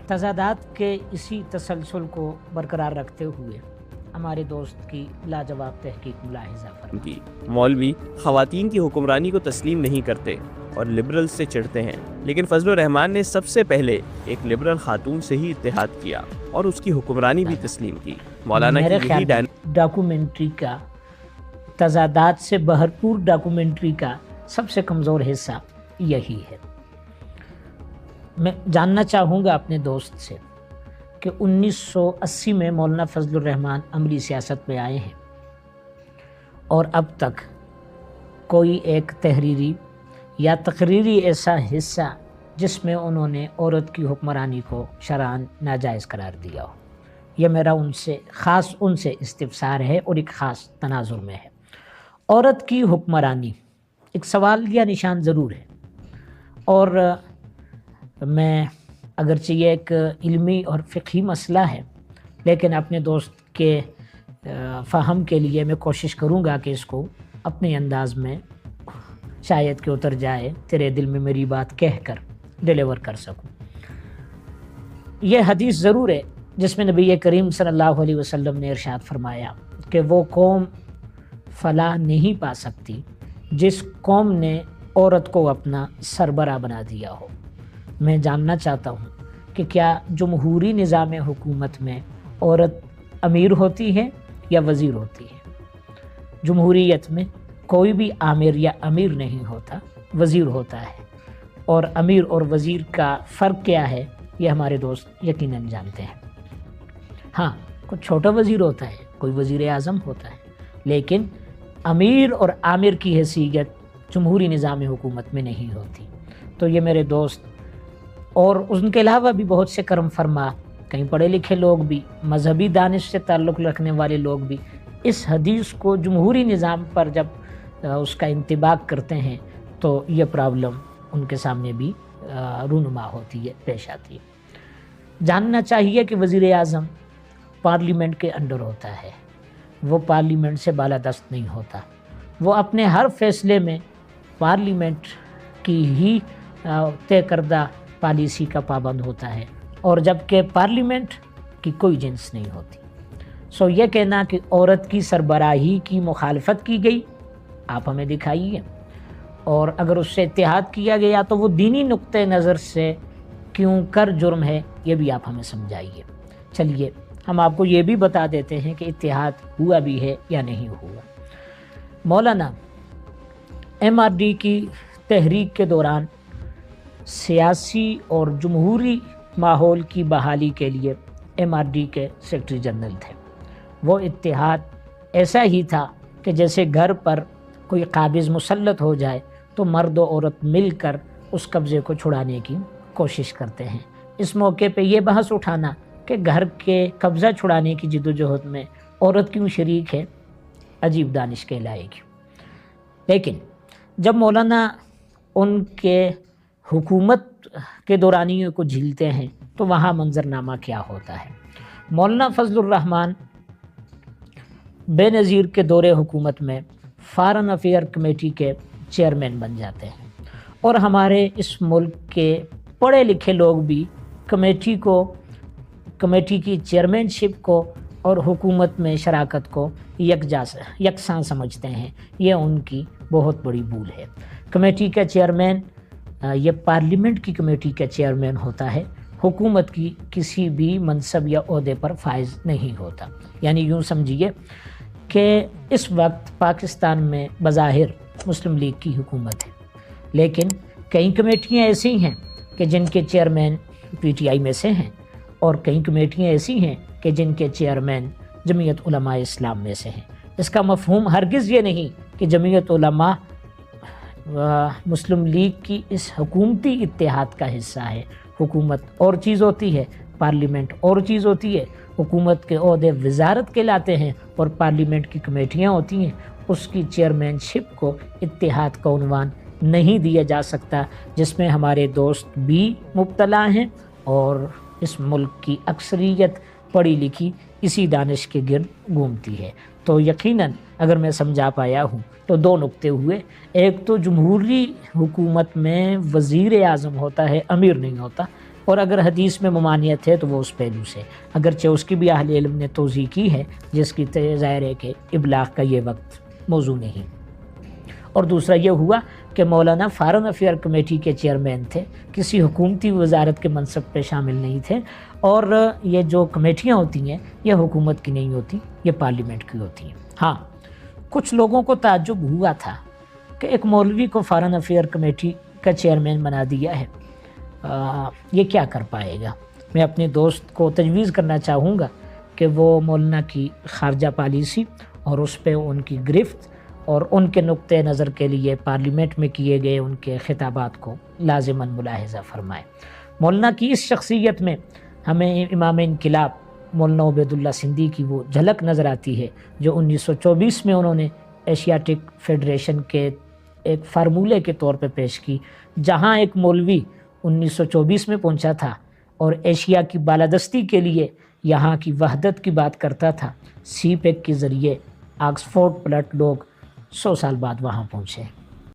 तजादात के इसी तसलसल को बरकरार रखते हुए हमारे दोस्त की लाजवाब तहकीक मुलाहिजा फरमा की मौलवी ख़वातीन की हुक्मरानी को तस्लीम नहीं करते और लिबरल से चिढ़ते हैं, लेकिन फजलुर रहमान ने सबसे पहले एक लिबरल खातून से ही इत्तेहाद किया और उसकी हुक्मरानी भी तस्लीम की। मौलाना मेरे की ख्याल यही में डॉक्यूमेंट्री का, तजादात से भरपूर डॉक्यूमेंट्री का सबसे कमज़ोर हिस्सा यही है। मैं जानना चाहूँगा अपने दोस्त से कि 1980 में मौलाना फजलुर रहमान अमली सियासत में आए हैं और अब तक कोई एक तहरीरी या तकरीरी ऐसा हिस्सा जिसमें उन्होंने औरत की हुक्मरानी को शरअन नाजायज़ करार दिया हो। यह मेरा उनसे इस्तिफसार है और एक ख़ास तनाजुर में है। औरत की हुक्मरानी एक सवाल या निशान ज़रूर है, और मैं अगरचे ये एक इल्मी और फ़िक़ही मसला है, लेकिन अपने दोस्त के फ़हम के लिए मैं कोशिश करूँगा कि इसको अपने अंदाज़ में शायद कि उतर जाए, तेरे दिल में मेरी बात कह कर डिलीवर कर सकूँ। ये हदीस ज़रूर है जिसमें नबी करीम सल्लल्लाहु अलैहि वसल्लम ने इरशाद फरमाया कि वो कौम फलाह नहीं पा सकती जिस कौम ने औरत को अपना सरबरा बना दिया हो। मैं जानना चाहता हूँ कि क्या जमहूरी निज़ाम हुकूमत में औरत अमीर होती है या वज़ीर होती है? जमहूरियत में कोई भी आमिर या अमीर नहीं होता, वज़ीर होता है। और अमीर और वज़ीर का फ़र्क क्या है ये हमारे दोस्त यकीनन जानते हैं। हाँ, कुछ छोटा वज़ीर होता है, कोई वज़ीर आज़म होता है, लेकिन अमीर और आमिर की हैसियत जमहूरी निज़ाम हुकूमत में नहीं होती। तो ये मेरे दोस्त और उनके अलावा भी बहुत से करम फरमा, कहीं पढ़े लिखे लोग भी, मजहबी दानिश से ताल्लुक़ रखने वाले लोग भी इस हदीस को जमहूरी निज़ाम पर जब उसका इंतबाक करते हैं तो ये प्रॉब्लम उनके सामने भी रूनुमा होती है, पेश आती है। जानना चाहिए कि वज़ीर आज़म पार्लियामेंट के अंडर होता है, वो पार्लियामेंट से बालादस्त नहीं होता। वो अपने हर फैसले में पार्लियामेंट की ही तय करदा पॉलिसी का पाबंद होता है, और जबकि पार्लियामेंट की कोई जिन्स नहीं होती। सो ये कहना कि औरत की सरबराही की मुखालफत की गई, आप हमें दिखाइए, और अगर उससे इत्तेहाद किया गया तो वो दीनी नुक्ते नज़र से क्यों कर जुर्म है, ये भी आप हमें समझाइए। चलिए हम आपको ये भी बता देते हैं कि इत्तेहाद हुआ भी है या नहीं हुआ। मौलाना MRD की तहरीक के दौरान सियासी और जमहूरी माहौल की बहाली के लिए MRD के सेक्रेटरी जनरल थे। वो इत्तेहाद ऐसा ही था कि जैसे घर पर कोई काबिज़ मुसल्लत हो जाए तो मर्द और औरत मिलकर उस कब्ज़े को छुड़ाने की कोशिश करते हैं। इस मौके पे ये बहस उठाना कि घर के कब्ज़ा छुड़ाने की जिद्दोजहद में औरत क्यों शरीक है, अजीब दानिश कहलाएगी। लेकिन जब मौलाना उनके हुकूमत के दौरानियों को झीलते हैं तो वहाँ मंजरनामा क्या होता है। मौलाना फजलुर रहमान बेनज़ीर के दौरे हुकूमत में फ़ॉरेन अफेयर कमेटी के चेयरमैन बन जाते हैं, और हमारे इस मुल्क के पढ़े लिखे लोग भी कमेटी की चेयरमैनशिप को और हुकूमत में शराकत को यकसां समझते हैं। यह उनकी बहुत बड़ी भूल है। कमेटी का चेयरमैन ये पार्लियामेंट की कमेटी का चेयरमैन होता है, हुकूमत की किसी भी मनसब या ओहदे पर फाइज नहीं होता। यानी यूँ समझिए कि इस वक्त पाकिस्तान में बज़ाहिर मुस्लिम लीग की हुकूमत है, लेकिन कई कमेटियाँ ऐसी हैं कि जिनके चेयरमैन PTI में से हैं, और कई कमेटियाँ ऐसी हैं कि जिनके चेयरमैन जमीयत उलमा इस्लाम में से हैं। इसका मफ़हूम हरगिज़ ये नहीं कि जमीयत उलमा मुस्लिम लीग की इस हुकूमती इत्तेहाद का हिस्सा है। हुकूमत और चीज़ होती है, पार्लियामेंट और चीज़ होती है। हुकूमत के ओहदे वजारत कहलाते हैं और पार्लियामेंट की कमेटियाँ होती हैं। उसकी चेयरमैनशिप को इत्तेहाद का उन्वान नहीं दिया जा सकता, जिसमें हमारे दोस्त भी मुब्तला हैं और इस मुल्क की अक्सरियत पढ़ी लिखी इसी दानिश के गिर्द घूमती है। तो यकीनन अगर मैं समझा पाया हूँ तो दो नुक्ते हुए। एक तो जमहूरी हुकूमत में वज़ीर आज़म होता है, अमीर नहीं होता। اور اگر حدیث میں ممانعت ہے تو وہ اس پہلو سے، اگرچہ اس کی بھی اہل علم نے توضیح کی ہے، جس کی ظاہر ہے کہ ابلاغ کا یہ وقت موضوع نہیں۔ اور دوسرا یہ ہوا کہ مولانا فارن افیئر کمیٹی کے چیئرمین تھے، کسی حکومتی وزارت کے منصب پہ شامل نہیں تھے، اور یہ جو کمیٹیاں ہوتی ہیں یہ حکومت کی نہیں ہوتی، یہ پارلیمنٹ کی ہوتی ہیں۔ ہاں، کچھ لوگوں کو تعجب ہوا تھا کہ ایک مولوی کو فارن افیئر کمیٹی کا چیئرمین بنا دیا ہے، یہ کیا کر پائے گا؟ میں اپنے دوست کو تجویز کرنا چاہوں گا کہ وہ مولانا کی خارجہ پالیسی اور اس پہ ان کی گرفت اور ان کے نقطہ نظر کے لیے پارلیمنٹ میں کیے گئے ان کے خطابات کو لازماً ملاحظہ فرمائے۔ مولانا کی اس شخصیت میں ہمیں امام انقلاب مولانا عبید اللہ سندھی کی وہ جھلک نظر آتی ہے جو 1924 میں انہوں نے ایشیاٹک فیڈریشن کے ایک فارمولے کے طور پہ پیش کی، جہاں ایک مولوی 1924 میں پہنچا تھا اور ایشیا کی بالادستی کے لیے یہاں کی وحدت کی بات کرتا تھا۔ سی پیک کے ذریعے آکسفورڈ پلٹ لوگ 100 سال بعد وہاں پہنچے۔